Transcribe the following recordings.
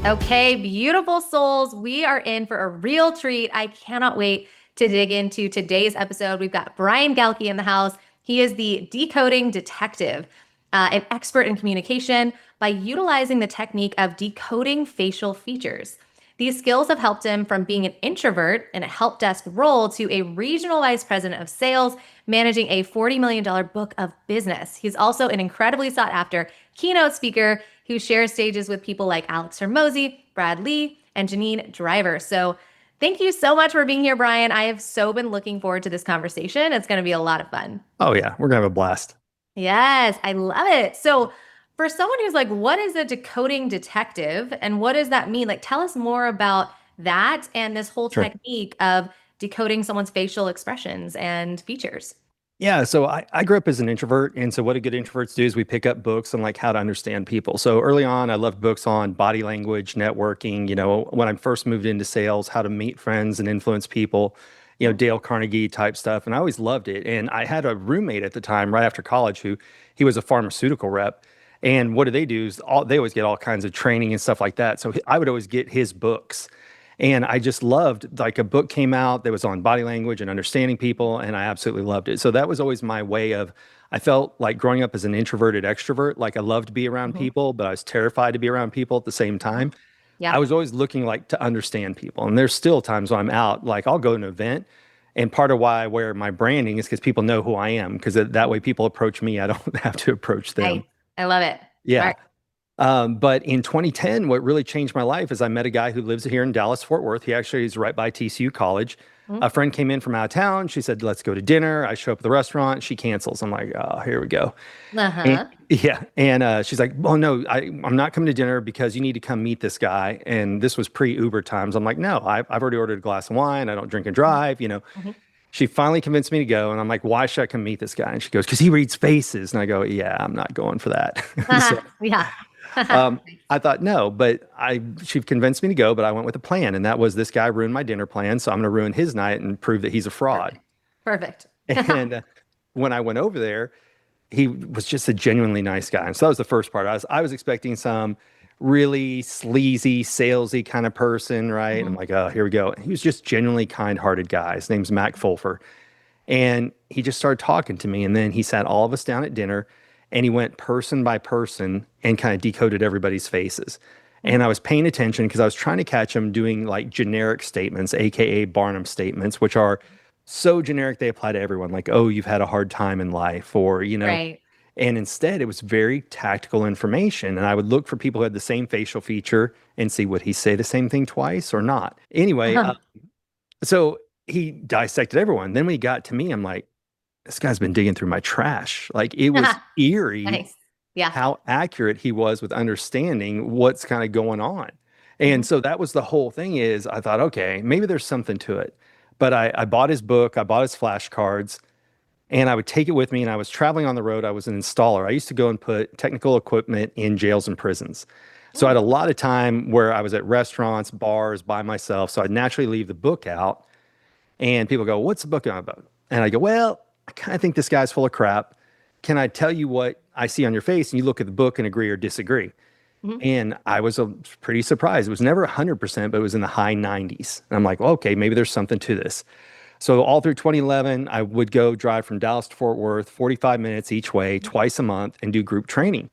Okay, beautiful souls. We are in for a real treat. I cannot wait to dig into today's episode. We've got Brian Galke in the house. He is the decoding detective, an expert in communication by utilizing the technique of decoding facial features. These skills have helped him from being an introvert in a help desk role to a regional vice president of sales, managing a $40 million book of business. He's also an incredibly sought after keynote speaker who shares stages with people like Alex Hormozy, Brad Lee, and Janine Driver. So thank you so much for being here, Brian. I have so been looking forward to this conversation. It's going to be a lot of fun. Oh yeah, we're gonna have a blast. Yes, I love it. So for someone who's like, what is a decoding detective and what does that mean? Like, tell us more about that and this whole Sure. technique of decoding someone's facial expressions and features. Yeah, so I grew up as an introvert, and so what do good introverts do is we pick up books on like how to understand people. So early on, I loved books on body language, networking. When I first moved into sales, how to meet friends and influence people. Dale Carnegie type stuff, and I always loved it. And I had a roommate at the time, right after college, who he was a pharmaceutical rep. And what do they do is they always get all kinds of training and stuff like that. So I would always get his books. And I just loved, like, a book came out that was on body language and understanding people, and I absolutely loved it. So that was always my way of, I felt like growing up as an introverted extrovert, like I loved to be around Mhm. people, but I was terrified to be around people at the same time. Yeah. I was always looking like to understand people. And there's still times when I'm out, like I'll go to an event, and part of why I wear my branding is because people know who I am, because that way people approach me, I don't have to approach Nice. them. I love it. Yeah. Smart. But in 2010, what really changed my life is I met a guy who lives here in Dallas, Fort Worth. He actually is right by TCU College. A friend came in from out of town. She said, "Let's go to dinner." I show up at the restaurant. She cancels. I'm like, "Oh, here we go." And, Uh-huh. yeah. And she's like, "Well, no, I'm not coming to dinner because you need to come meet this guy." And this was pre-Uber times. I'm like, "No, I've already ordered a glass of wine. I don't drink and drive. Mhm. She finally convinced me to go. And I'm like, "Why should I come meet this guy?" And she goes, "Because he reads faces." And I go, "Yeah, I'm not going for that." So Yeah. um, I thought no, but she convinced me to go, but I went with a plan, and that was this guy ruined my dinner plan, so I'm going to ruin his night and prove that he's a fraud. Perfect. Perfect. And when I went over there, he was just a genuinely nice guy, and so that was the first part. I was expecting some really sleazy, salesy kind of person, right? And I'm Mhm. like, oh, here we go. He was just genuinely kind-hearted guy. His name's Mac Fulfer. And he just started talking to me. And then he sat all of us down at dinner and he went person by person and kind of decoded everybody's faces. And I was paying attention because I was trying to catch him doing like generic statements, AKA Barnum statements, which are so generic they apply to everyone. Like, oh, you've had a hard time in life, or. Right. And instead, it was very tactical information. And I would look for people who had the same facial feature and see would he say the same thing twice or not. Anyway, so he dissected everyone. Then when he got to me, I'm like, this guy's been digging through my trash. Like it was eerie Nice. Yeah. how accurate he was with understanding what's kind of going on. And Mhm. so that was the whole thing is I thought, okay, maybe there's something to it. But I bought his book, I bought his flashcards, and I would take it with me. And I was traveling on the road. I was an installer. I used to go and put technical equipment in jails and prisons. So I had Mm. a lot of time where I was at restaurants, bars by myself. So I'd naturally leave the book out and people go, "What's the book about?" And I go, "Well, I kind of think this guy's full of crap. Can I tell you what I see on your face?" And you look at the book and agree or disagree. Mhm. And I was pretty surprised. It was never 100%, but it was in the high 90s. And I'm like, well, okay, maybe there's something to this. So all through 2011, I would go drive from Dallas to Fort Worth, 45 minutes each way, twice a month, and do group training.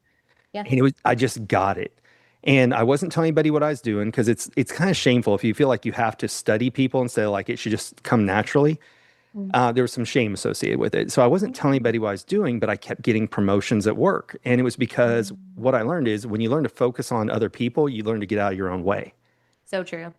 Yeah. And I just got it. And I wasn't telling anybody what I was doing because it's kind of shameful if you feel like you have to study people instead of like it should just come naturally. Mm. There was some shame associated with it. So I wasn't telling anybody what I was doing, but I kept getting promotions at work. And it was because Mm. what I learned is when you learn to focus on other people, you learn to get out of your own way. So true.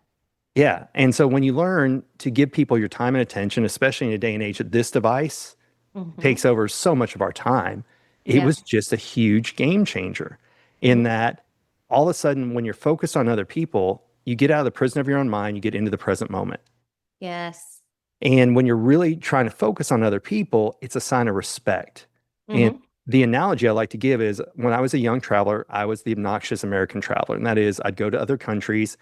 Yeah. And so when you learn to give people your time and attention, especially in a day and age that this device Hmm. takes over so much of our time, it Yeah. was just a huge game changer in Mhm. that all of a sudden, when you're focused on other people, you get out of the prison of your own mind, you get into the present moment. Yes. And when you're really trying to focus on other people, it's a sign of respect. And Hmm. the analogy I like to give is when I was a young traveler, I was the obnoxious American traveler. And that is, I'd go to other countries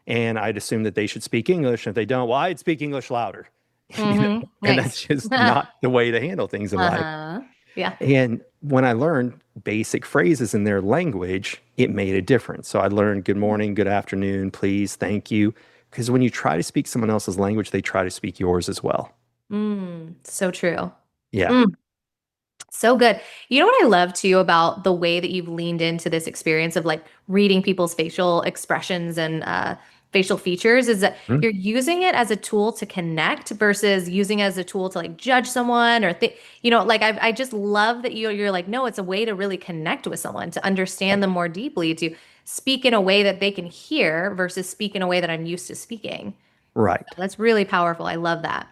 and I'd assume that they should speak English. And if they don't, well, I'd speak English louder. you know, Hmm. and Nice. that's just not the way to handle things in life. Uh-huh. Yeah. And when I learned basic phrases in their language, it made a difference. So I learned good morning, good afternoon, please, thank you. Because when you try to speak someone else's language, they try to speak yours as well. So true. Yeah. Mm. So good. You know what I love too about the way that you've leaned into this experience of like reading people's facial expressions and facial features is that Mhm. you're using it as a tool to connect versus using it as a tool to like judge someone or think, like I just love that you're like, no, it's a way to really connect with someone, to understand them more deeply, to speak in a way that they can hear versus speak in a way that I'm used to speaking. Right. That's really powerful. I love that.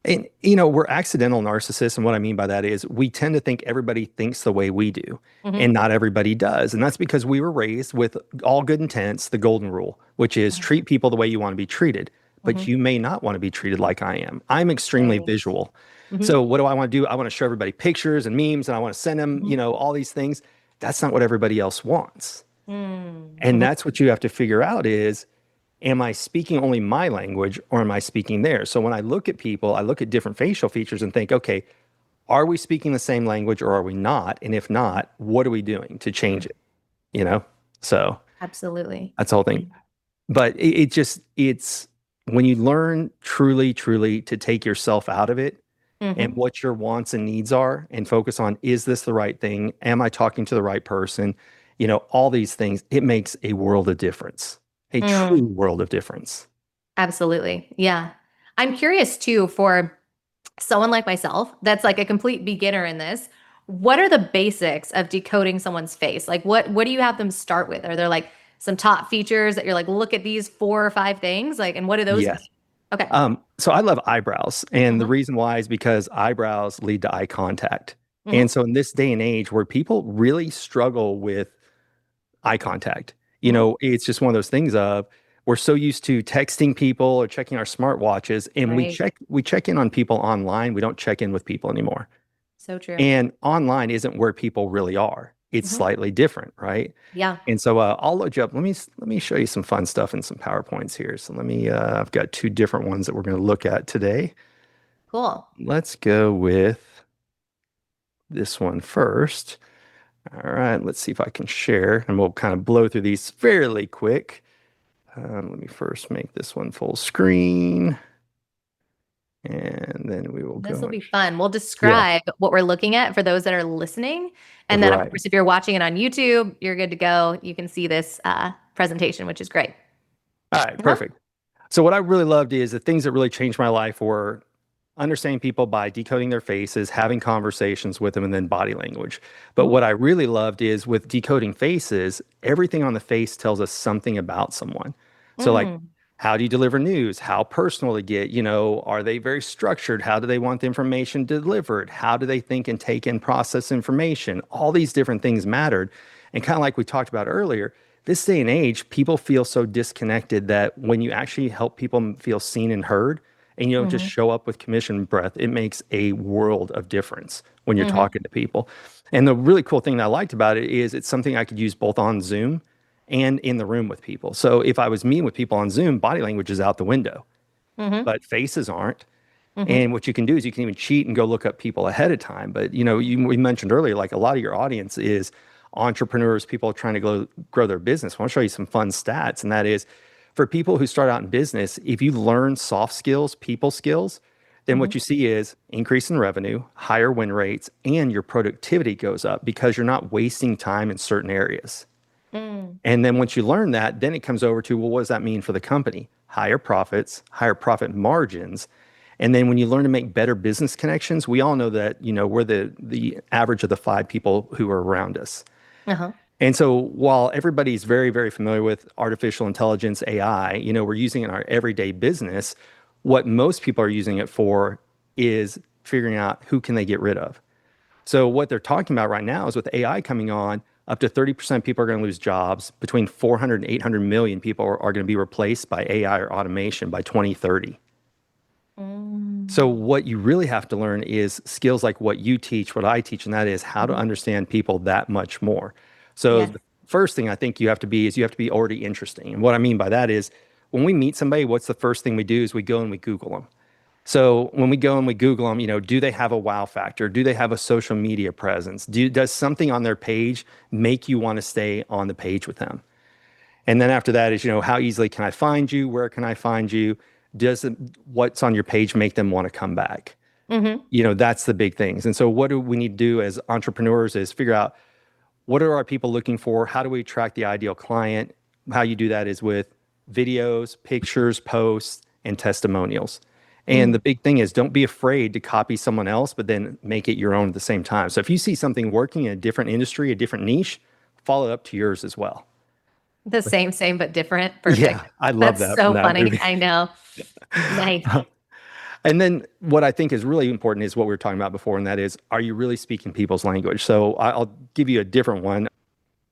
And, we're accidental narcissists. And what I mean by that is we tend to think everybody thinks the way we do, Hmm. and not everybody does. And that's because we were raised with all good intents, the golden rule, which is treat people the way you want to be treated, but Hmm. you may not want to be treated like I am. I'm extremely Right. visual. Hmm. So what do I want to do? I want to show everybody pictures and memes and I want to send them, Hmm. all these things. That's not what everybody else wants. And Mm-hmm. that's what you have to figure out is, am I speaking only my language or am I speaking theirs? So when I look at people, I look at different facial features and think, okay, are we speaking the same language or are we not? And if not, what are we doing to change it? You know? So Absolutely. that's the whole thing. But it's when you learn truly, truly to take yourself out of it and Hmm. what your wants and needs are and focus on, is this the right thing? Am I talking to the right person? All these things, it makes a world of difference, a true Mm, world of difference. absolutely. Yeah. I'm curious too for someone like myself that's like a complete beginner in this. What are the basics of decoding someone's face? Like what do you have them start with? Are there like some top features that you're like, look at these 4 or 5 things? Like, and what do those mean? Yes. Okay. So I love eyebrows. And the Hmm. reason why is because eyebrows lead to eye contact. And Hmm. so in this day and age where people really struggle with eye contact, Hmm. it's just one of those things of we're so used to texting people or checking our smartwatches and we Right. check in on people online. We don't check in with people anymore. So true. And online isn't where people really are. It's Hmm. slightly different, right? Yeah. And so I'll load you up. Let me show you some fun stuff and some PowerPoints here. So I've got two different ones that we're going to look at today. Cool. Let's go with this one first. All right, let's see if I can share, and we'll kind of blow through these fairly quick. Let me first make this one full screen, and then we will This go will and be fun. We'll yeah, describe what we're looking at for those that are listening. And then, of right. course, if you're watching it on YouTube, you're good to go. You can see this presentation, which is great. All right, Uh-huh. perfect. So what I really loved is the things that really changed my life were understanding people by decoding their faces, having conversations with them, and then body language. But Mhm. what I really loved is with decoding faces, everything on the face tells us something about someone. So like, Mm, how do you deliver news? How personal to get? Are they very structured? How do they want the information delivered? How do they think and take and process information? All these different things mattered. And kind of like we talked about earlier, this day and age, people feel so disconnected that when you actually help people feel seen and heard, and you don't just mhm, show up with commission breath, it makes a world of difference when you're mhm, talking to people. And the really cool thing that I liked about it is it's something I could use both on Zoom and in the room with people. So if I was meeting with people on Zoom, body language is out the window, mhm, but faces aren't. mhm, And what you can do is you can even cheat and go look up people ahead of time. But we mentioned earlier, like a lot of your audience is entrepreneurs, people trying to grow their business. I want to show you some fun stats, and that is for people who start out in business, if you learn soft skills, people skills, then mhm, what you see is increase in revenue, higher win rates, and your productivity goes up because you're not wasting time in certain areas. mm, And then once you learn that, then it comes over to, well, what does that mean for the company? Higher profits, higher profit margins. And then when you learn to make better business connections, we all know that, we're the average of the 5 people who are around us. uh-huh, And so while everybody's very, very familiar with artificial intelligence, AI, we're using it in our everyday business, what most people are using it for is figuring out who can they get rid of. So what they're talking about right now is with AI coming on, up to 30% of people are going to lose jobs. Between 400 and 800 million people are going to be replaced by AI or automation by 2030. So mm, what you really have to learn is skills like what you teach, what I teach, and that is how to mhm. understand people that much more. So Yes. the first thing I think you have to be is you have to be already interesting. And what I mean by that is when we meet somebody, what's the first thing we do is we go and we Google them. So when we go and we Google them, do they have a wow factor? Do they have a social media presence? Does something on their page make you want to stay on the page with them? And then after that is, how easily can I find you? Where can I find you? What's on your page make them want to come back? Mm-hmm. That's the big things. And so what do we need to do as entrepreneurs is figure out what are our people looking for? How do we attract the ideal client? How you do that is with videos, pictures, posts, and testimonials. And the big thing is don't be afraid to copy someone else, but then make it your own at the same time. So if you see something working in a different industry, a different niche, follow it up to yours as well. The same, but different. Yeah, Perfect. I love That's that from so that funny. movie. I know. Nice. And then what I think is really important is what we were talking about before, and that is, are you really speaking people's language? So I'll give you a different one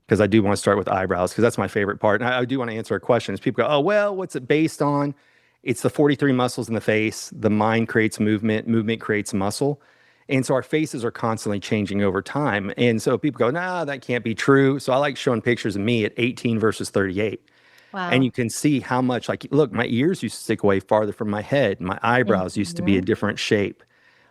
because I do want to start with eyebrows because that's my favorite part. And I do want to answer questions. People go, oh, well, what's it based on? It's the 43 muscles in the face. The mind creates movement, movement creates muscle. And so our faces are constantly changing over time. And so people go, nah, that can't be true. So I like showing pictures of me at 18 versus 38. And Wow. you can see how much, like, look, my ears used to stick away farther from my head. My eyebrows used to be a Mhm. different shape.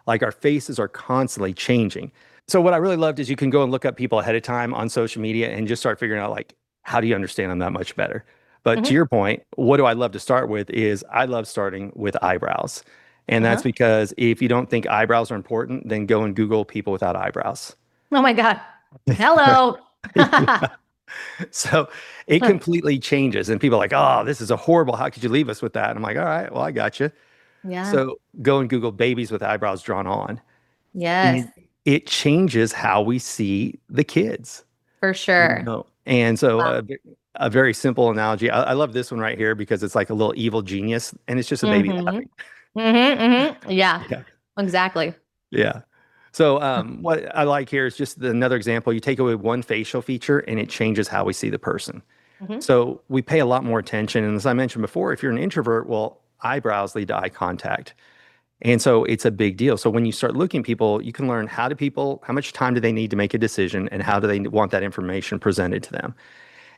Like our faces are constantly changing. So what I really loved is you can go and look up people ahead of time on social media and just start figuring out like, how do you understand them that much better? But to Mhm. your point, what do I love to start with is I love starting with eyebrows. And that's Uh-huh. because if you don't think eyebrows are important, then go and Google people without eyebrows. Oh my God. Hello. Yeah. So it completely changes. And people are like, oh, this is a horrible. How could you leave us with that? And I'm like, all right, well, I got you. Yeah. So go and Google babies with eyebrows drawn on. Yes, And it changes how we see the kids. for sure. And so Wow. a very simple analogy. I love this one right here because it's like a little evil genius and it's just a baby Mm-hmm. laughing. Mm-hmm. Mm-hmm. Yeah, Yeah. exactly. Yeah. So what I like here is just another example. You take away one facial feature and it changes how we see the person. Mm-hmm. So we pay a lot more attention. And as I mentioned before, if you're an introvert, well, eyebrows lead to eye contact. And so it's a big deal. So when you start looking at people, you can learn how much time do they need to make a decision and how do they want that information presented to them.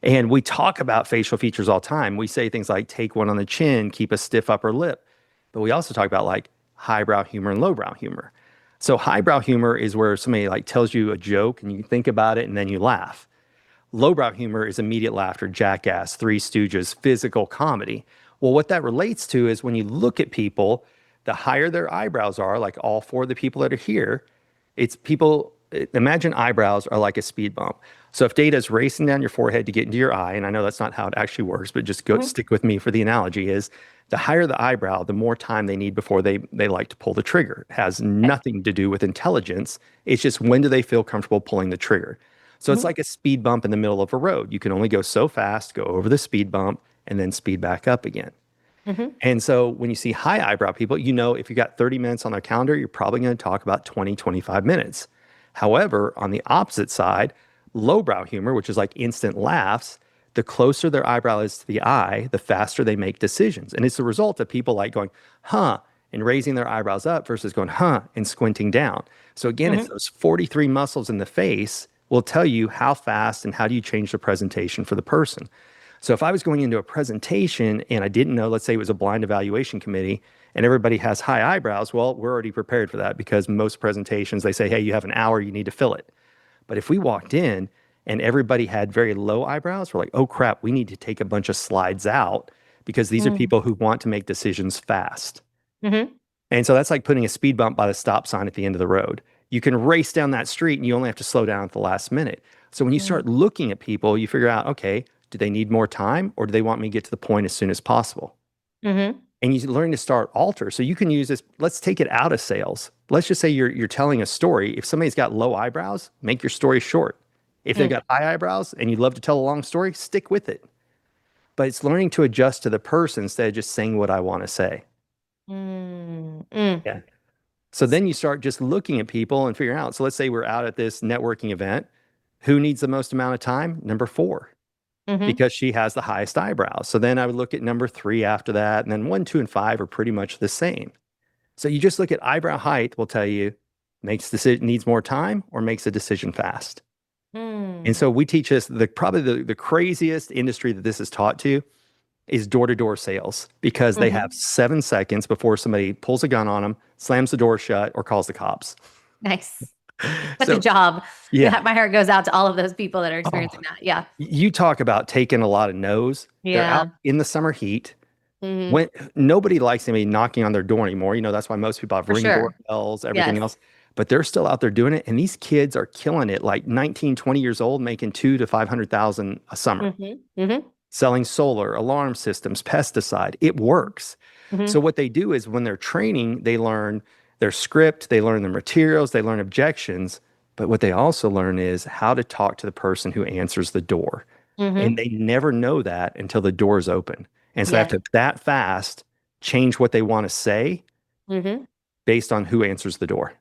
And we talk about facial features all the time. We say things like take one on the chin, keep a stiff upper lip. But we also talk about like highbrow humor and lowbrow humor. So highbrow humor is where somebody like tells you a joke and you think about it and then you laugh. Lowbrow humor is immediate laughter, jackass, Three Stooges, physical comedy. Well, what that relates to is when you look at people, the higher their eyebrows are, like all four of the people that are here, it's people, imagine eyebrows are like a speed bump. So if data is racing down your forehead to get into your eye, and I know that's not how it actually works, but just go Mm-hmm. stick with me for the analogy is the higher the eyebrow, the more time they need before they like to pull the trigger. It has Okay. nothing to do with intelligence. It's just when do they feel comfortable pulling the trigger. So it's Mm-hmm. like a speed bump in the middle of a road. You can only go so fast, go over the speed bump, and then speed back up again. Mm-hmm. And so when you see high eyebrow people, if you got 30 minutes on their calendar, you're probably going to talk about 20, 25 minutes. However, on the opposite side, lowbrow humor, which is like instant laughs, the closer their eyebrow is to the eye, the faster they make decisions. And it's the result of people like going, huh, and raising their eyebrows up versus going, huh, and squinting down. So again, it's Mm-hmm. those 43 muscles in the face will tell you how fast and how do you change the presentation for the person. So if I was going into a presentation and I didn't know, let's say it was a blind evaluation committee and everybody has high eyebrows, well, we're already prepared for that because most presentations, they say, hey, you have an hour, you need to fill it. But if we walked in and everybody had very low eyebrows, we're like, oh crap, we need to take a bunch of slides out because these are people who want to make decisions fast. Mm-hmm. And so that's like putting a speed bump by the stop sign at the end of the road. You can race down that street and you only have to slow down at the last minute. So when you start looking at people, you figure out, okay, do they need more time or do they want me to get to the point as soon as possible? Mm-hmm. And you learn to start alter. So you can use this. Let's take it out of sales. Let's just say you're telling a story. If somebody's got low eyebrows, make your story short. If they've got high eyebrows and you love to tell a long story, stick with it. But it's learning to adjust to the person instead of just saying what I want to say. Mm-hmm. Yeah. So then you start just looking at people and figuring out. So let's say we're out at this networking event. Who needs the most amount of time? Number four, Mm-hmm. because she has the highest eyebrows. So then I would look at number three after that. And then one, two, and five are pretty much the same. So you just look at eyebrow height will tell you needs more time or makes a decision fast. And Mm. so we teach this probably the craziest industry that this is taught to is door-to-door sales because they have Hmm. 7 seconds before somebody pulls a gun on them, slams the door shut, or calls the cops. Nice. Such a So job. yeah. Yeah, my heart goes out to all of those people that are Oh, experiencing that. Yeah. you talk about taking a lot of no's. They're out Yeah. in the summer heat. Hmm. When nobody likes anybody knocking on their door anymore. That's why most people have For ring sure. doorbells, everything Yes. else. But they're still out there doing it. And these kids are killing it, like 19, 20 years old, making 200,000 to 500,000 a summer, Hmm. Hmm. selling solar, alarm systems, pesticide. It works. So Hmm. what they do is when they're training, they learn their script, they learn the materials, they learn objections. But what they also learn is how to talk to the person who answers the door. And Hmm. they never know that until the door's open. And so they have Yes. to that fast change what they want to say Hmm. based on who answers the door.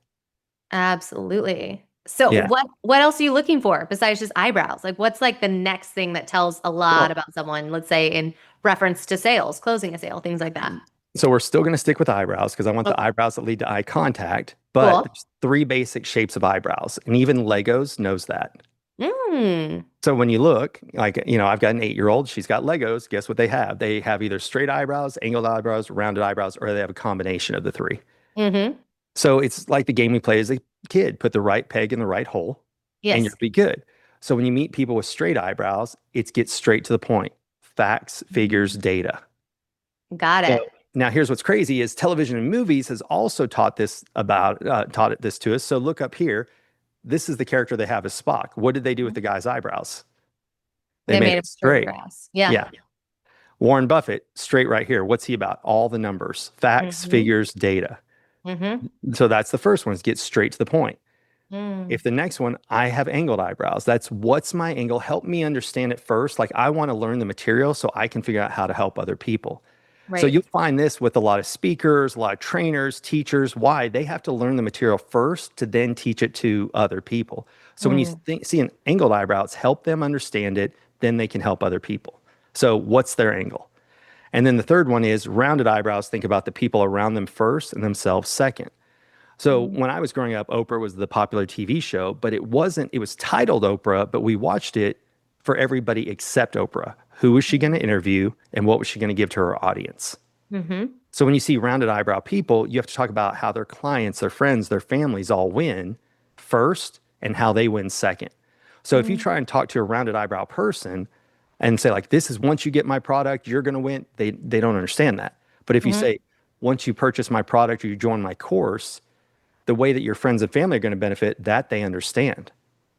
Absolutely. So Yeah. what else are you looking for besides just eyebrows? Like what's like the next thing that tells a lot Well, about someone, let's say in reference to sales, closing a sale, things like that. so we're still going to stick with eyebrows because I want the Okay. eyebrows that lead to eye contact. But Cool. there's three basic shapes of eyebrows, and even Legos knows that. Mm. So when you look, like, I've got an 8-year-old, she's got Legos. Guess what they have? They have either straight eyebrows, angled eyebrows, rounded eyebrows, or they have a combination of the three. Mm-hmm. So it's like the game we play as a kid, put the right peg in the right hole and Yes. you'll be good. So when you meet people with straight eyebrows, it's get straight to the point. Facts, figures, data. Got So it. now here's what's crazy is television and movies has also taught it this to us. So look up here. This is the character they have as Spock. What did they do with Mhm. the guy's eyebrows? They They made made it him straight straight. across. Yeah. Yeah. Warren Buffett, straight right here. What's he about? All the numbers, facts, Mm-hmm. figures, data. Mm-hmm. So that's the first one is get straight to the point. Mm. If the next one, I have angled eyebrows, that's what's my angle? Help me understand it first. Like I want to learn the material so I can figure out how to help other people. So Right. you'll find this with a lot of speakers, a lot of trainers, teachers. Why? They have to learn the material first to then teach it to other people. So when you Mm. see an angled eyebrows, help them understand it, then they can help other people. So what's their angle? And then the third one is rounded eyebrows. Think about the people around them first and themselves second. So Mm. when I was growing up, Oprah was the popular TV show, but it was titled Oprah, but we watched it for everybody except Oprah. Who was she going to interview and what was she going to give to her audience? Mm-hmm. So when you see rounded eyebrow people, you have to talk about how their clients, their friends, their families all win first and how they win second. So if you Mm. try and talk to a rounded eyebrow person and say like, this is once you get my product, you're going to win, they don't understand that. But if you Mm-hmm. say, once you purchase my product or you join my course, the way that your friends and family are going to benefit, that they understand.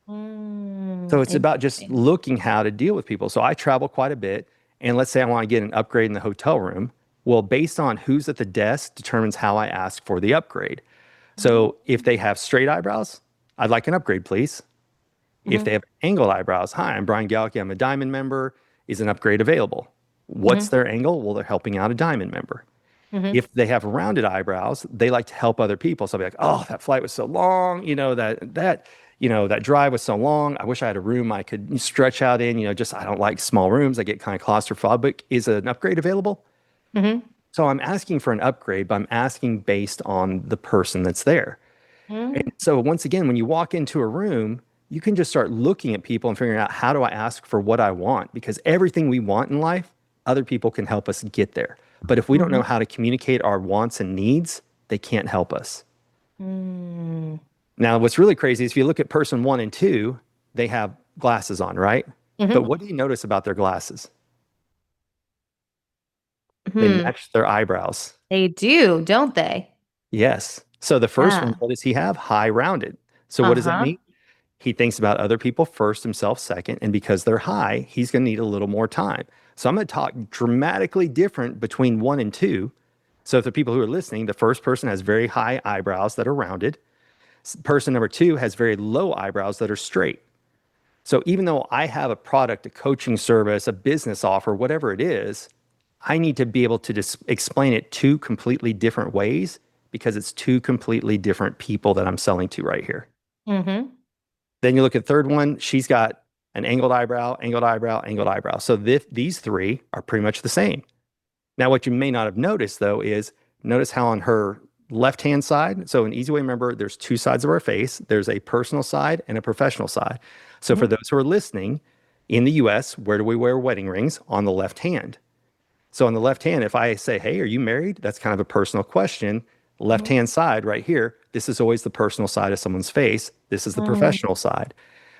So Mm. it's about just Interesting. looking how to deal with people. So I travel quite a bit. And let's say I want to get an upgrade in the hotel room. Well, based on who's at the desk determines how I ask for the upgrade. So if they have straight eyebrows, I'd like an upgrade, please. If Mm-hmm. they have angled eyebrows, hi, I'm Brian Galke. I'm a diamond member. Is an upgrade available? What's Mm-hmm. their angle? Well, they're helping out a diamond member. Mm-hmm. If they have rounded eyebrows, they like to help other people. So I'll be like, oh, that flight was so long, that drive was so long. I wish I had a room I could stretch out in, just I don't like small rooms. I get kind of claustrophobic. Is an upgrade available? Mm-hmm. So I'm asking for an upgrade, but I'm asking based on the person that's there. And Mm. so once again, when you walk into a room, you can just start looking at people and figuring out how do I ask for what I want? Because everything we want in life, other people can help us get there. But if we don't know Mm-hmm. how to communicate our wants and needs, they can't help us. Mm. Now, what's really crazy is if you look at person 1 and 2, they have glasses on, right? But Mm-hmm. what do you notice about their glasses? They Hmm. match their eyebrows. They do, don't they? Yes. So the first one, Yeah. what does he have? High rounded. So what does that Uh-huh. mean? He thinks about other people first, himself second. And because they're high, he's going to need a little more time. So I'm going to talk dramatically different between 1 and 2. So if the people who are listening, the first person has very high eyebrows that are rounded. Person number 2 has very low eyebrows that are straight. So even though I have a product, a coaching service, a business offer, whatever it is, I need to be able to just explain it two completely different ways because it's two completely different people that I'm selling to right here. Mm-hmm. Then you look at the third one, she's got an angled eyebrow, angled eyebrow, angled eyebrow. So these three are pretty much the same. Now, what you may not have noticed though is notice how on her left-hand side, so an easy way to remember, there's two sides of our face. There's a personal side and a professional side. So for Mm-hmm. those who are listening, in the US, where do we wear wedding rings? On the left hand. So on the left hand, if I say, hey, are you married? That's kind of a personal question. Left hand side right here, this is always the personal side of someone's face. This is the Mm, professional side.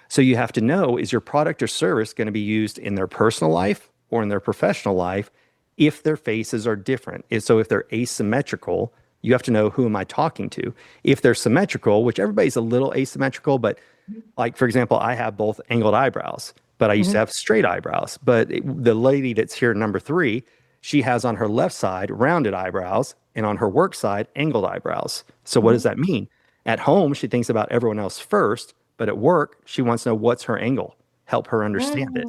So you have to know, is your product or service going to be used in their personal life or in their professional life if their faces are different? So if they're asymmetrical, you have to know, who am I talking to? If they're symmetrical, which everybody's a little asymmetrical, but like, for example, I have both angled eyebrows, but I used to mhm, have straight eyebrows. But the lady that's here, number three, she has on her left side rounded eyebrows and on her work side angled eyebrows. So what mhm. does that mean? At home, she thinks about everyone else first, but at work, she wants to know what's her angle, help her understand it.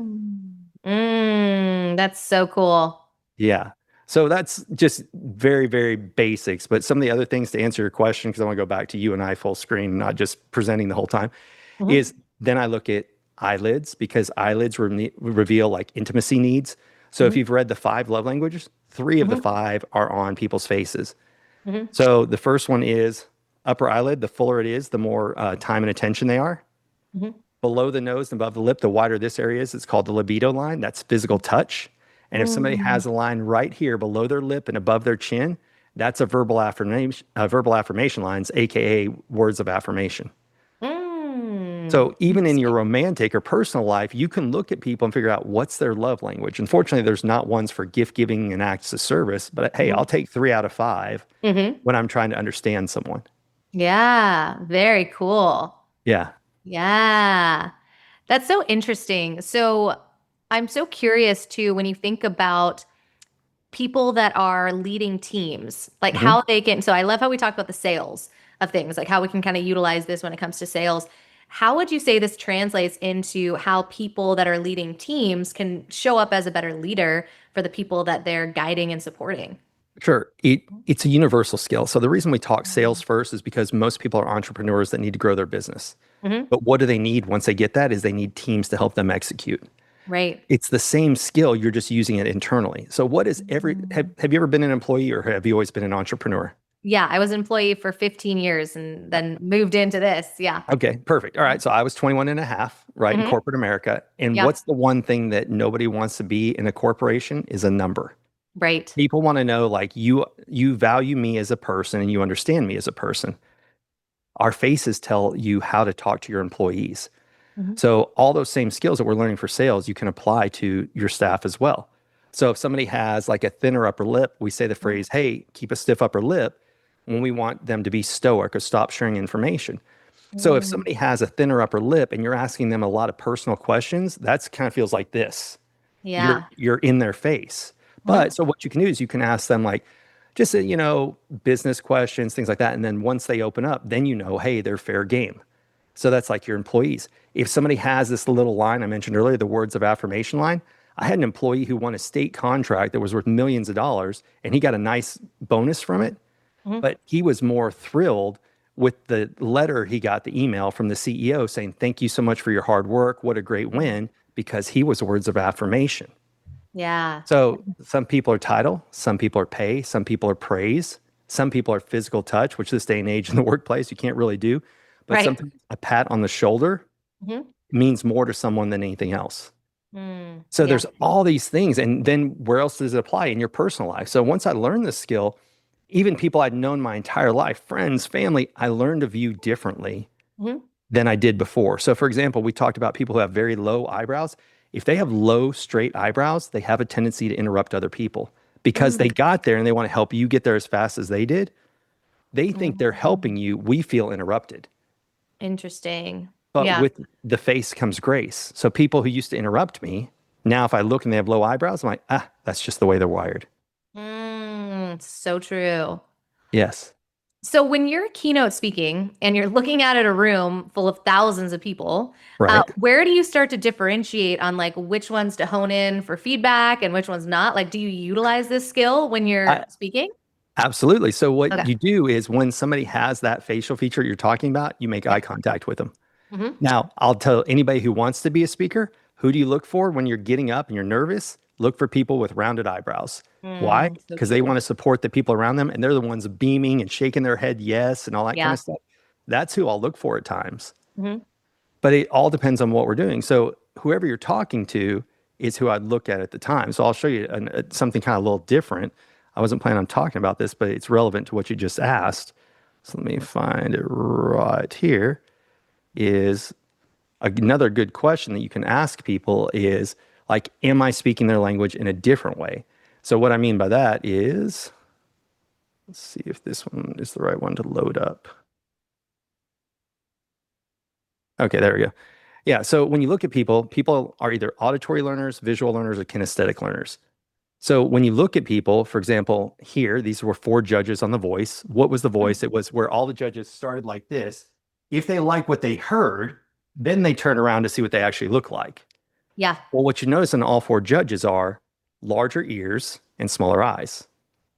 That's so cool. Yeah. So that's just very, very basics. But some of the other things to answer your question, because I want to go back to you and I full screen, not just presenting the whole time, Mhm, is then I look at eyelids because eyelids reveal like intimacy needs. So if mhm, you've read the five love languages, three of the mhm, five are on people's faces. mhm, So the first one is upper eyelid. The fuller it is, the more time and attention they are. mhm, Below the nose and above the lip, the wider this area is, it's called the libido line. That's physical touch. And if somebody mm, has a line right here below their lip and above their chin, that's a verbal affirmation lines, aka words of affirmation. So even in your interesting. romantic or personal life, you can look at people and figure out what's their love language. Unfortunately, there's not ones for gift giving and acts of service, but hey, I'll Mhm, take 3 out of 5 mhm. when I'm trying to understand someone. Yeah, very cool. Yeah. Yeah. That's so interesting. So I'm so curious too, when you think about people that are leading teams, like Mhm. how they can. So I love how we talk about the sales of things, like how we can kind of utilize this when it comes to sales. How would you say this translates into how people that are leading teams can show up as a better leader for the people that they're guiding and supporting? Sure. It's a universal skill. So the reason we talk sales first is because most people are entrepreneurs that need to grow their business. Hmm. But what do they need once they get that is they need teams to help them execute. Right. It's the same skill, you're just using it internally. So what is have you ever been an employee or have you always been an entrepreneur? Yeah, I was an employee for 15 years and then moved into this. Yeah. Okay, perfect. All right. So I was 21 and a half, right, in Hmm. corporate America. And Yeah. what's the one thing that nobody wants to be in a corporation is a number. Right. People want to know like you value me as a person and you understand me as a person. Our faces tell you how to talk to your employees. Hmm. So all those same skills that we're learning for sales, you can apply to your staff as well. So if somebody has like a thinner upper lip, we say the phrase, hey, keep a stiff upper lip when we want them to be stoic or stop sharing information. So if Mm. somebody has a thinner upper lip and you're asking them a lot of personal questions, that's kind of feels like this. Yeah. You're in their face. Hmm. But so what you can do is you can ask them like just business questions, things like that. And then once they open up, then hey, they're fair game. So that's like your employees. If somebody has this little line I mentioned earlier, the words of affirmation line, I had an employee who won a state contract that was worth millions of dollars and he got a nice bonus from it, Hmm. but he was more thrilled with the letter he got, the email from the CEO saying, thank you so much for your hard work. What a great win, because he was words of affirmation. Yeah. So some people are title, some people are pay, some people are praise, some people are physical touch, which this day and age in the workplace you can't really do. But Right. sometimes a pat on the shoulder Hmm. means more to someone than anything else. Mm. So Yeah. there's all these things. And then where else does it apply in your personal life? So once I learned this skill, even people I'd known my entire life, friends, family, I learned to view differently Hmm. than I did before. So, for example, we talked about people who have very low eyebrows. If they have low, straight eyebrows, they have a tendency to interrupt other people because they Mm. got there and they want to help you get there as fast as they did. They think they're helping Mm. you. We feel interrupted. Interesting. But Yeah. with the face comes grace. So, people who used to interrupt me, now if I look and they have low eyebrows, I'm like, that's just the way they're wired. So true. Yes. So when you're keynote speaking and you're looking out at a room full of thousands of people, Right. where do you start to differentiate on like which ones to hone in for feedback and which ones not? Like, do you utilize this skill when you're I, speaking? absolutely. So, what Okay. you do is when somebody has that facial feature you're talking about, you make eye Yep. contact with them. Hmm. Now, I'll tell anybody who wants to be a speaker, who do you look for when you're getting up and you're nervous? Look for people with rounded eyebrows. Why? So Because they key. want to support the people around them and they're the ones beaming and shaking their head yes and all that kind Yeah. of stuff. That's who I'll look for at times. Hmm. But it all depends on what we're doing. So, whoever you're talking to, is who I'd look at the time. So I'll show you something kind of a little different. I wasn't planning on talking about this, but it's relevant to what you just asked. So let me find it right here. Is another good question that you can ask people is like, am I speaking their language in a different way? So what I mean by that is, let's see if this one is the right one to load up. Okay, there we go. Yeah, so when you look at people, people are either auditory learners, visual learners, or kinesthetic learners. So when you look at people, for example, here, these were 4 judges on The Voice. What was The Voice? It was where all the judges started like this. If they like what they heard, then they turn around to see what they actually look like. Yeah. Well, what you notice in all 4 judges are larger ears and smaller eyes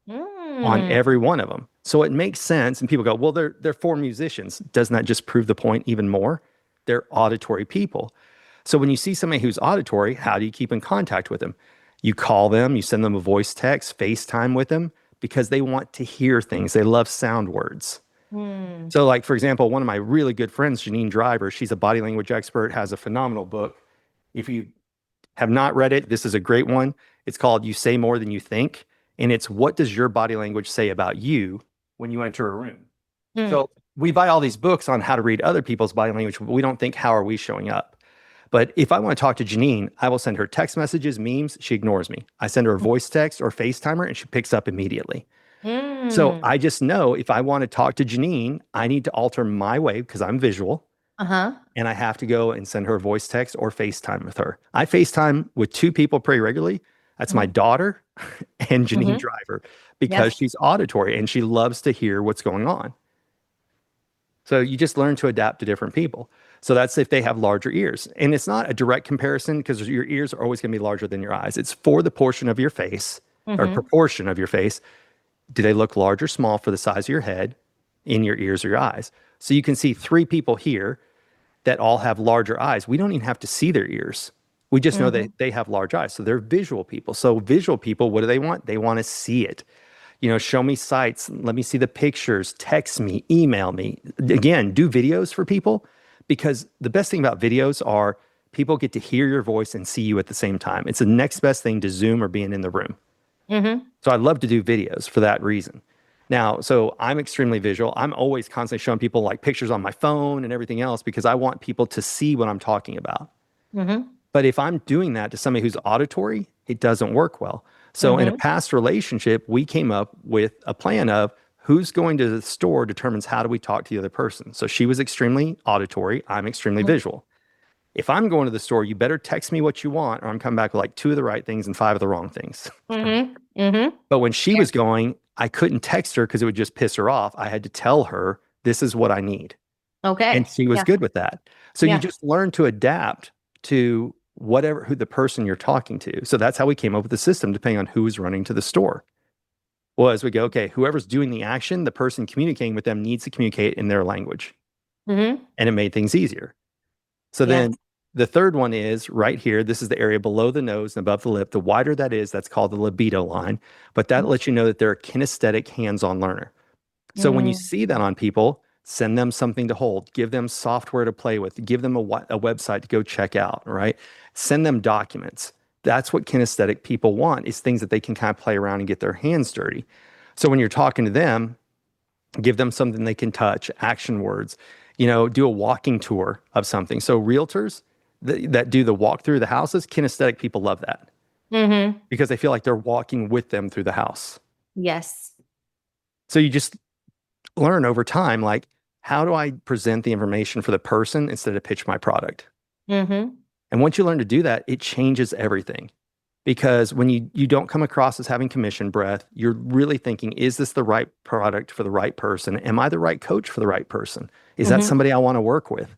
on Mm. every one of them. So it makes sense. And people go, well, they're 4 musicians. Doesn't that just prove the point even more? They're auditory people. So when you see somebody who's auditory, how do you keep in contact with them? You call them, you send them a voice text, FaceTime with them because they want to hear things. They love sound words. Mm. So, like, for example, one of my really good friends, Janine Driver, she's a body language expert, has a phenomenal book. If you have not read it, this is a great one. It's called You Say More Than You Think. And it's what does your body language say about you when you enter a room? Mm. So we buy all these books on how to read other people's body language, but we don't think, how are we showing up? But if I want to talk to Janine, I will send her text messages, memes. She ignores me. I send her a voice text or FaceTime her, and she picks up immediately. So Mm. I just know if I want to talk to Janine, I need to alter my way because I'm visual, Uh-huh. and I have to go and send her a voice text or FaceTime with her. I FaceTime with 2 people pretty regularly. That's my Mm-hmm. daughter and Janine Mm-hmm. Driver because Yep. she's auditory and she loves to hear what's going on. So you just learn to adapt to different people. So that's if they have larger ears. And it's not a direct comparison because your ears are always going to be larger than your eyes. It's for the portion of your face or Mm-hmm. proportion of your face. Do they look large or small for the size of your head, in your ears or your eyes? So you can see 3 people here that all have larger eyes. We don't even have to see their ears. We just know Mm-hmm. that they have large eyes. So they're visual people. So visual people, what do they want? They want to see it. Show me sites, let me see the pictures, text me, email me. Again, do videos for people because the best thing about videos are people get to hear your voice and see you at the same time. It's the next best thing to Zoom or being in the room. Mm-hmm. So I love to do videos for that reason. Now, so I'm extremely visual. I'm always constantly showing people like pictures on my phone and everything else because I want people to see what I'm talking about. Mm-hmm. But if I'm doing that to somebody who's auditory, it doesn't work well. So in a Mm-hmm. past relationship, we came up with a plan of who's going to the store determines how do we talk to the other person. So she was extremely auditory. I'm extremely visual. If I'm going to the store, you better text me what you want, or I'm coming back with like 2 of the right things and 5 of the wrong things. Mm-hmm. Mm-hmm. But when she was going, I couldn't text her because it would just piss her off. I had to tell her, this is what I need. And Okay. she was Yeah. good with that. So you Yeah. just learn to adapt to who the person you're talking to. So that's how we came up with the system, depending on who is running to the store. Well, as we go, okay, whoever's doing the action, the person communicating with them needs to communicate in their language. Mm-hmm. And it made things easier. So Yes. then the third one is right here. This is the area below the nose and above the lip. The wider that is, that's called the libido line. But that lets you know that they're a kinesthetic hands-on learner. So when you Mm-hmm. see that on people, send them something to hold, give them software to play with, give them a website to go check out, right? Send them documents. That's what kinesthetic people want is things that they can kind of play around and get their hands dirty. So when you're talking to them, give them something they can touch, action words, do a walking tour of something. So realtors that do the walk through the houses, kinesthetic people love that Mm-hmm. because they feel like they're walking with them through the house. Yes. So you just learn over time, like, how do I present the information for the person instead of pitch my product? Mm-hmm. And once you learn to do that, it changes everything. Because when you don't come across as having commission breath, you're really thinking, is this the right product for the right person? Am I the right coach for the right person? Is that Mm-hmm. somebody I want to work with?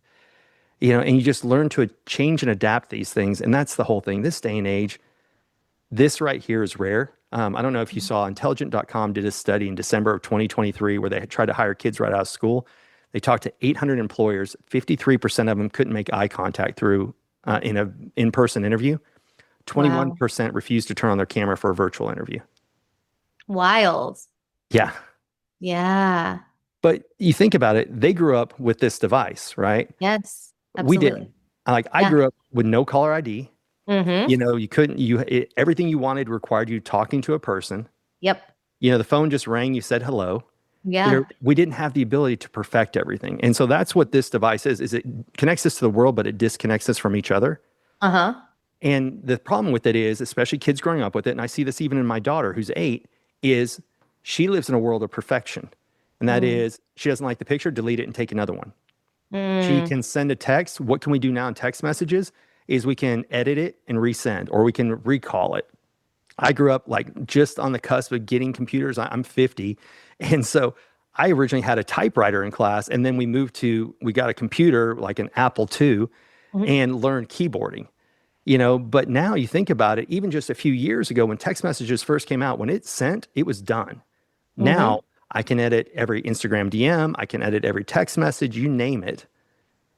And you just learn to change and adapt these things. And that's the whole thing. This day and age, this right here is rare. I don't know if you saw intelligent.com did a study in December of 2023 where they had tried to hire kids right out of school. They talked to 800 employers. 53% of them couldn't make eye contact through in an in-person interview. Wow. 21% refused to turn on their camera for a virtual interview. Wild. Yeah. Yeah. But you think about it, they grew up with this device, right? Yes. We didn't. Absolutely. I Yeah. grew up with no caller ID. Mm-hmm. You couldn't, everything you wanted required you talking to a person. Yep. The phone just rang, you said hello. Yeah. We didn't have the ability to perfect everything. And so that's what this device is it connects us to the world, but it disconnects us from each other. Uh-huh. And the problem with it is, especially kids growing up with it, and I see this even in my daughter who's 8, is she lives in a world of perfection. And that Mm. is, she doesn't like the picture, delete it and take another one. She Mm. can send a text. What can we do now in text messages is we can edit it and resend, or we can recall it. I grew up like just on the cusp of getting computers. I'm 50. And so I originally had a typewriter in class. And then we got a computer, like an Apple II, Mhm. and learned keyboarding. But now you think about it, even just a few years ago when text messages first came out, when it's sent, it was done. Mhm. Now I can edit every Instagram DM, I can edit every text message, you name it.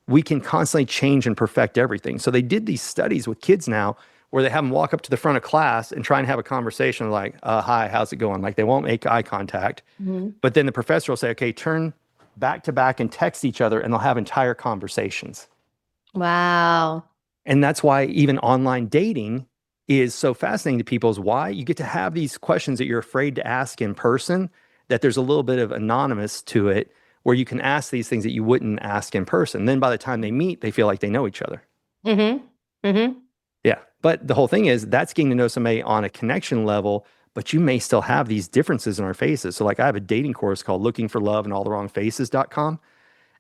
We can constantly change and perfect everything. So they did these studies with kids now where they have them walk up to the front of class and try and have a conversation like, hi, how's it going? Like they won't make eye contact. Mhm. But then the professor will say, okay, turn back to back and text each other and they'll have entire conversations. Wow. And that's why even online dating is so fascinating to people is why you get to have these questions that you're afraid to ask in person, that there's a little bit of anonymous to it where you can ask these things that you wouldn't ask in person. Then by the time they meet, they feel like they know each other. Mhm. Mhm. Yeah. But the whole thing is that's getting to know somebody on a connection level, but you may still have these differences in our faces. So like I have a dating course called Looking for Love in All the Wrong Faces.com.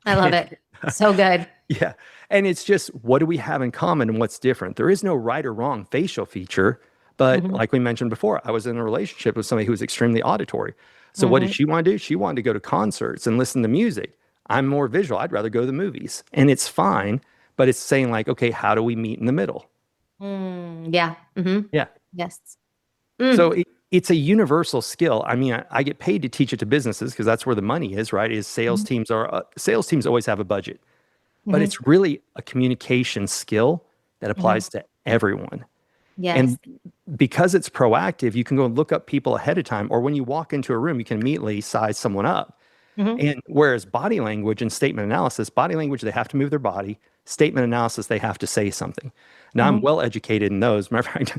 I love it. So good. Yeah. And it's just what do we have in common and what's different? There is no right or wrong facial feature. But Mhm. like we mentioned before, I was in a relationship with somebody who was extremely auditory. So what did Mhm. she want to do? She wanted to go to concerts and listen to music. I'm more visual. I'd rather go to the movies. And it's fine, but it's saying like, okay, how do we meet in the middle? Mm. Yeah. Mhm. Yeah. Yes. So Mm. it's a universal skill. I mean, I get paid to teach it to businesses because that's where the money is, right? Is Mhm. sales teams always have a budget, but Mhm. it's really a communication skill that Mhm. applies to everyone. Yes. And because it's proactive, you can go and look up people ahead of time, or when you walk into a room, you can immediately size someone up. Mhm. And whereas body language and statement analysis, body language, they have to move their body. Statement analysis, they have to say something. Now, I'm Mhm. well educated in those. Matter of fact,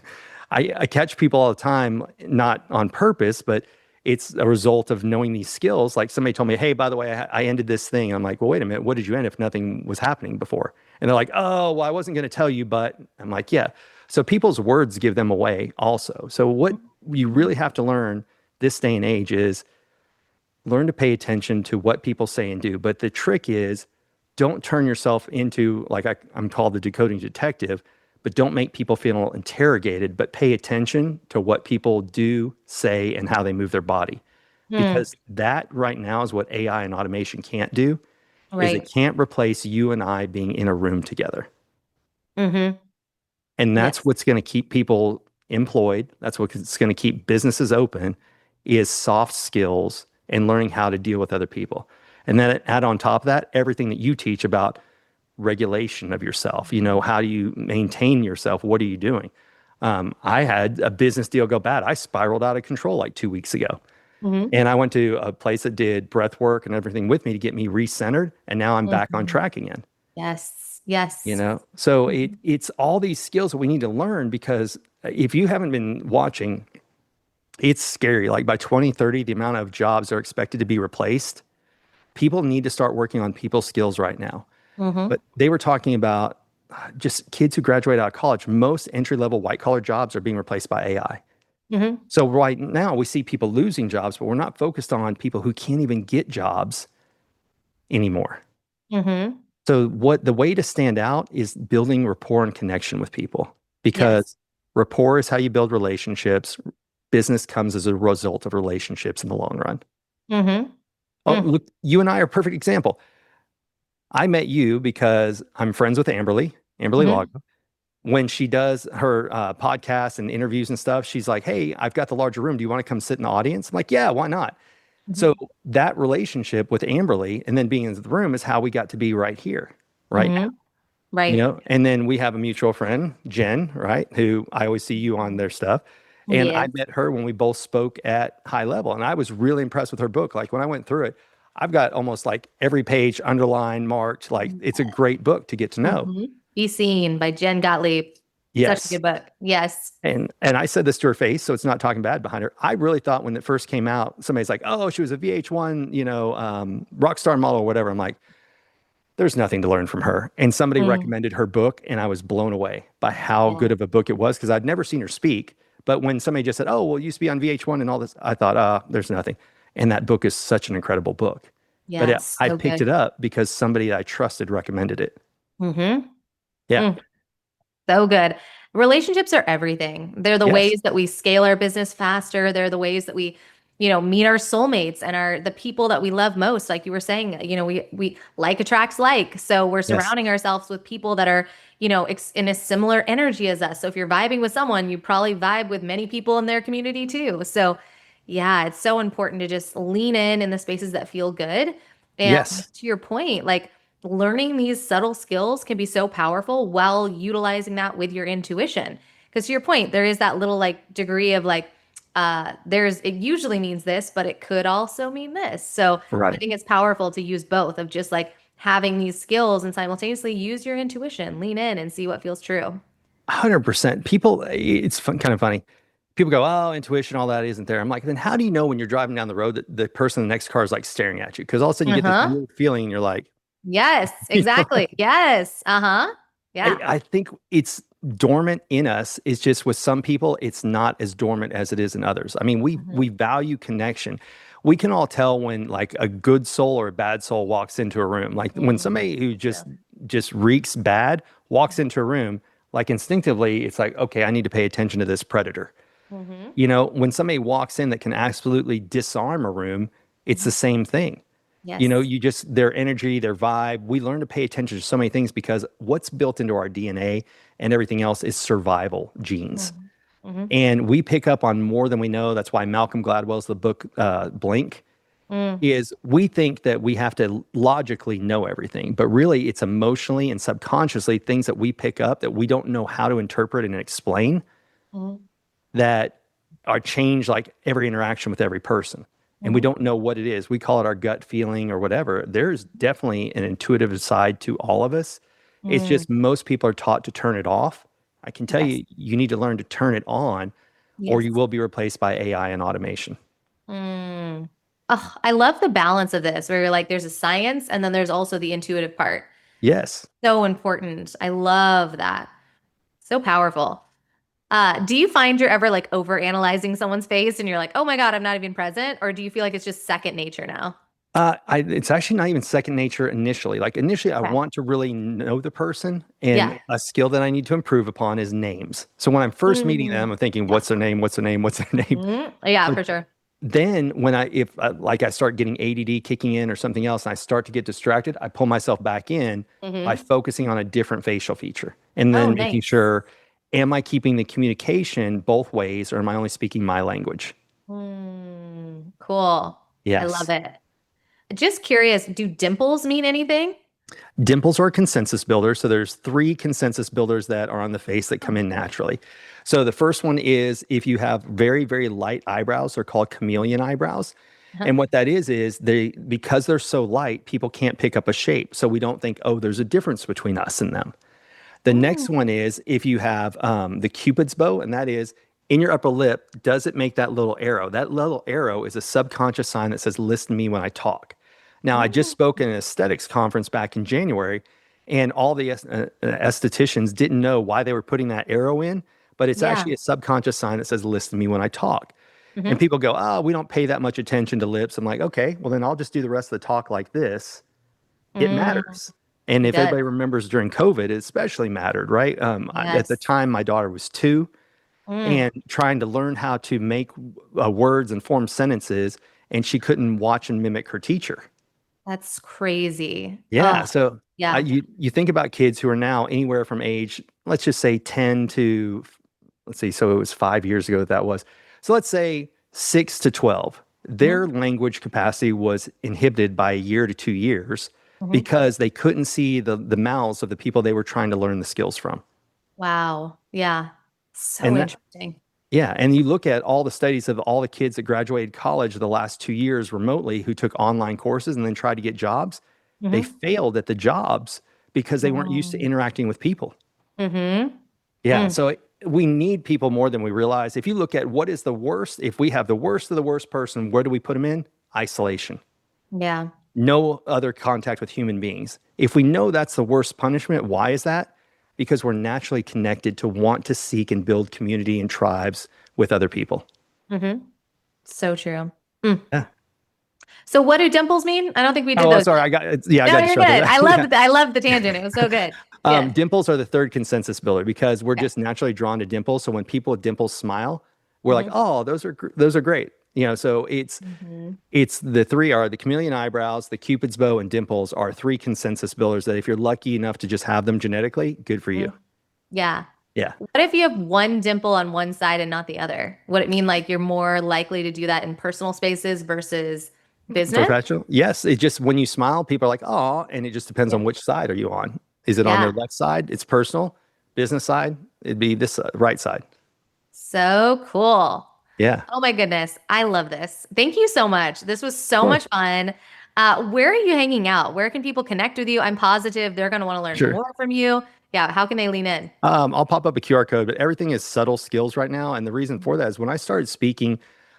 I catch people all the time, not on purpose, but it's a result of knowing these skills. Like somebody told me, hey, by the way, I ended this thing. I'm like, well, wait a minute. What did you end if nothing was happening before? And they're like, oh, well, I wasn't going to tell you, but I'm like, yeah. So people's words give them away also. So what you really have to learn this day and age is learn to pay attention to what people say and do. But the trick is don't turn yourself into, like I'm called the decoding detective, but don't make people feel interrogated, but pay attention to what people do, say, and how they move their body. Mm. Because that right now is what AI and automation can't do, is it Right. can't replace you and I being in a room together. Mhm. And that's Yes. what's going to keep people employed. That's what's going to keep businesses open is soft skills and learning how to deal with other people. And then add on top of that, everything that you teach about regulation of yourself. How do you maintain yourself? What are you doing? I had a business deal go bad. I spiraled out of control like 2 weeks ago. Mhm. And I went to a place that did breath work and everything with me to get me recentered. And now I'm back on Mhm. track again. Yes. Yes. So Mhm. it's all these skills that we need to learn because if you haven't been watching, it's scary. Like by 2030, the amount of jobs are expected to be replaced. People need to start working on people skills right now. Mhm. But they were talking about just kids who graduate out of college. Most entry level white collar jobs are being replaced by AI. Mhm. So right now we see people losing jobs, but we're not focused on people who can't even get jobs anymore. Mhm. So what the way to stand out is building rapport and connection with people Yes. because rapport is how you build relationships. Business comes as a result of relationships in the long run. Mhm. Oh, Mm. look, you and I are a perfect example. I met you because I'm friends with Amberly Log. Mhm. When she does her podcasts and interviews and stuff, she's like, hey, I've got the larger room. Do you want to come sit in the audience? I'm like, yeah, why not? So Mhm. that relationship with Amberly and then being in the room is how we got to be right here, right Mhm. Right. and then we have a mutual friend, Jen, right, who I always see you on their stuff. And I Yes. met her when we both spoke at high level. And I was really impressed with her book. Like when I went through it, I've got almost like every page underlined, marked. Like it's a great book to get to know. Mhm. Be Seen by Jen Gottlieb. Such a Yes. good book. Yes. And I said this to her face, so it's not talking bad behind her. I really thought when it first came out, somebody's like, "Oh, she was a VH1, rock star model or whatever." I'm like, "There's nothing to learn from her." And somebody Mm, recommended her book, and I was blown away by how yeah. good of a book it was because I'd never seen her speak. But when somebody just said, "Oh, well, it used to be on VH1 and all this," I thought, "There's nothing." And that book is such an incredible book. But Yes. I So picked it good. up because somebody I trusted recommended it. Mm-hmm. Yeah. Mm, so good. Relationships are everything. They're the Yes. ways that we scale our business faster. They're the ways that we, meet our soulmates and the people that we love most. Like you were saying, we like attracts like. So we're Yes. surrounding ourselves with people that are, in a similar energy as us. So if you're vibing with someone, you probably vibe with many people in their community too. So yeah, it's so important to just lean in the spaces that feel good. And Yes. to your point, like learning these subtle skills can be so powerful while utilizing that with your intuition. Because to your point, there is that little like degree of like, it usually means this, but it could also mean this. So I Right. think it's powerful to use both of just like having these skills and simultaneously use your intuition, lean in and see what feels true. 100%. People, it's kind of funny. People go, "Oh, intuition, all that isn't there." I'm like, then how do you know when you're driving down the road that the person in the next car is like staring at you? Because all of a sudden you get this Uh-huh. weird feeling and you're like, Yes, you know, exactly. Yes. Uh-huh. I, Yeah. I think it's dormant in us. It's just with some people, it's not as dormant as it is in others. I mean, we Mhm. value connection. We can all tell when like a good soul or a bad soul walks into a room. Like when Mm, somebody who true. just reeks bad walks into a room, like instinctively, it's like, okay, I need to pay attention to this predator. Mm-hmm. When somebody walks in that can absolutely disarm a room, it's Hmm. the same thing. Yes. You just their energy, their vibe. We learn to pay attention to so many things because what's built into our DNA and everything else is survival genes. Mm-hmm. Mm-hmm. And we pick up on more than we know. That's why Malcolm Gladwell's the book Blink Mm, is we think that we have to logically know everything, but really it's emotionally and subconsciously things that we pick up that we don't know how to interpret and explain mm, that are changed like every interaction with every person. And we mm, don't know what it is. We call it our gut feeling or whatever. There's definitely an intuitive side to all of us. It's mm. just most people are taught to turn it off. I can tell Yes. you, you need to learn to turn it on, or you Yes. will be replaced by AI and automation. Mm. Oh, I love the balance of this where you're like, there's a science and then there's also the intuitive part. Yes. So important. I love that. So powerful. Do you find you're ever like over analyzing someone's face and you're like, oh my God, I'm not even present? Or do you feel like it's just second nature now? It's actually not even second nature initially. Like initially, I Okay. want to really know the person, and Yeah. a skill that I need to improve upon is names. So when I'm first meeting them, Mm. I'm thinking, Yeah. "What's their name? What's their name? What's their name?" Hmm. Yeah, But for sure. then when if like I start getting ADD kicking in or something else, and I start to get distracted, I pull myself back in by Hmm. focusing on a different facial feature, and Oh, then making nice. sure, am I keeping the communication both ways, or am I only speaking my language? Mm, cool. I love Yes. it. Just curious, do dimples mean anything? Dimples are a consensus builder. So there's three consensus builders that are on the face that come Oh, in cool. naturally. So the first one is if you have very, very light eyebrows, they're called chameleon eyebrows. Uh-huh. And what that is they because they're so light, people can't pick up a shape. So we don't think, oh, there's a difference between us and them. The next Mm, one is if you have the Cupid's bow, and that is in your upper lip, does it make that little arrow? That little arrow is a subconscious sign that says, listen to me when I talk. Now, I just mm, spoke at an aesthetics conference back in January, and all the estheticians didn't know why they were putting that arrow in, but it's actually yeah. a subconscious sign that says, listen to me when I talk. And Hmm. people go, oh, we don't pay that much attention to lips. I'm like, okay, well, then I'll just do the rest of the talk like this. It Mm, matters. And it if does. everybody remembers during COVID, it especially mattered, right? At the Yes. time, my daughter was 2, Mm, and trying to learn how to make words and form sentences, and she couldn't watch and mimic her teacher. that's crazy. Yeah. Oh, So yeah. you think about kids who are now anywhere from age, let's just say 10 to, let's see, so it was 5 years ago that was. So let's say 6 to 12. Hmm. Their language capacity was inhibited by a year to 2 years Hmm. because they couldn't see the mouths of the people they were trying to learn the skills from. Wow. Yeah. So And that, interesting. yeah, and you look at all the studies of all the kids that graduated college the last 2 years remotely who took online courses and then tried to get jobs, they Hmm. failed at the jobs because they weren't used to interacting with people. Hmm. Yeah. Mm, So we need people more than we realize. If you look at what is the worst, if we have the worst of the worst person, where do we put them in? Isolation. yeah. No other contact with human beings. If we know that's the worst punishment, why is that? Because we're naturally connected to want to seek and build community and tribes with other people. Hmm. So true. Mm. Yeah. So what do dimples mean? I don't think we did Oh, those sorry. yet. I No, got you're distracted. good. I Yeah. loved I loved the tangent. It was so good. Yeah. Dimples are the third consensus builder because we're Okay. just naturally drawn to dimples. So when people with dimples smile, we're like, Hmm. oh, those are great. So Hmm. it's the three are the chameleon eyebrows, the cupid's bow, and dimples are three consensus builders that if you're lucky enough to just have them genetically, good for you. Yeah. Yeah. What if you have one dimple on one side and not the other? Would it mean like you're more likely to do that in personal spaces versus business? Professional. Yes. It just when you smile, people are like, oh, and it just depends Yeah. on which side are you on. Is it on Yeah. their left side? It's personal. Business side, it'd be this right side. So cool. Yeah. Oh my goodness. I love this. Thank you so much. This was Of so much course. fun. Where are you hanging out? Where can people connect with you? I'm positive they're going to want to learn Sure. more from you. Yeah. How can they lean in? I'll pop up a QR code, but everything is subtle skills right now. And the reason for that is when I started speaking,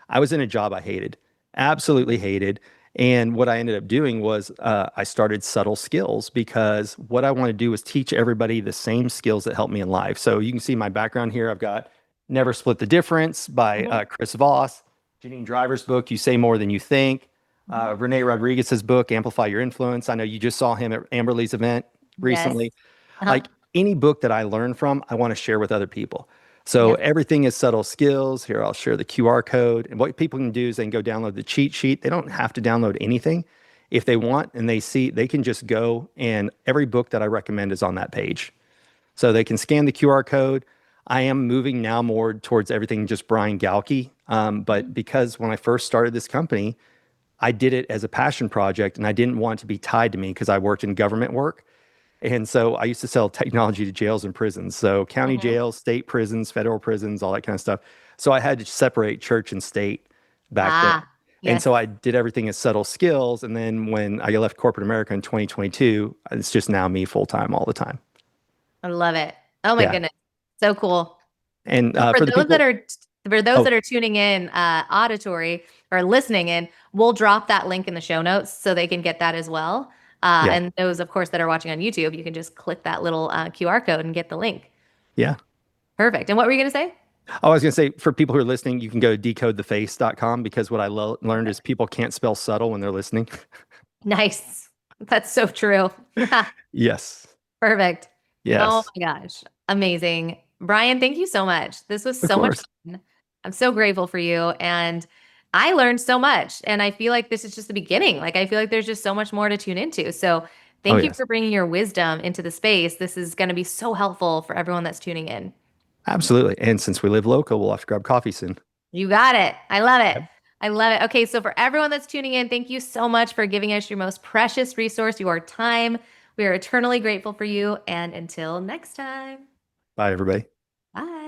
I was in a job I hated, absolutely hated. And what I ended up doing was I started subtle skills because what I want to do is teach everybody the same skills that help me in life. So you can see my background here. I've got Never Split the Difference by Mhm. Chris Voss, Janine Driver's book, You Say More Than You Think, Mhm. Renee Rodriguez's book, Amplify Your Influence. I know you just saw him at Amberly's event Yes. recently. Uh-huh. Like any book that I learn from, I want to share with other people. So Yep. everything is subtle skills. Here, I'll share the QR code. And what people can do is they can go download the cheat sheet. They don't have to download anything. If they want and they see, they can just go and every book that I recommend is on that page. So they can scan the QR code. I am moving now more towards everything just Brian Galke. But because when I first started this company, I did it as a passion project and I didn't want it to be tied to me because I worked in government work. And so I used to sell technology to jails and prisons. So county Mhm. jails, state prisons, federal prisons, all that kind of stuff. So I had to separate church and state back then. Ah, And yes. so I did everything as subtle skills. And then when I left corporate America in 2022, it's just now me full time all the time. I love it. Oh my Yeah. goodness. So cool. And So for the people, for those oh, that are tuning in auditory or listening in, we'll drop that link in the show notes so they can get that as well. yeah. And those, of course, that are watching on YouTube, you can just click that little QR code and get the link. Yeah. Perfect. And what were you going to say? Oh, I was going to say for people who are listening, you can go to decodetheface.com because what I learned is people can't spell subtle when they're listening. Nice. That's so true. Yes. Perfect. Oh Yes. my gosh. Amazing. Brian, thank you so much. This was Of so much course. fun. I'm so grateful for you. And I learned so much. And I feel like this is just the beginning. Like, I feel like there's just so much more to tune into. So, Oh, thank you yes. for bringing your wisdom into the space. This is going to be so helpful for everyone that's tuning in. Absolutely. And since we live local, we'll have to grab coffee soon. You got it. I love it. Yep. I love it. Okay, so for everyone that's tuning in, thank you so much for giving us your most precious resource, your time. We are eternally grateful for you. And until next time, Bye, everybody. bye.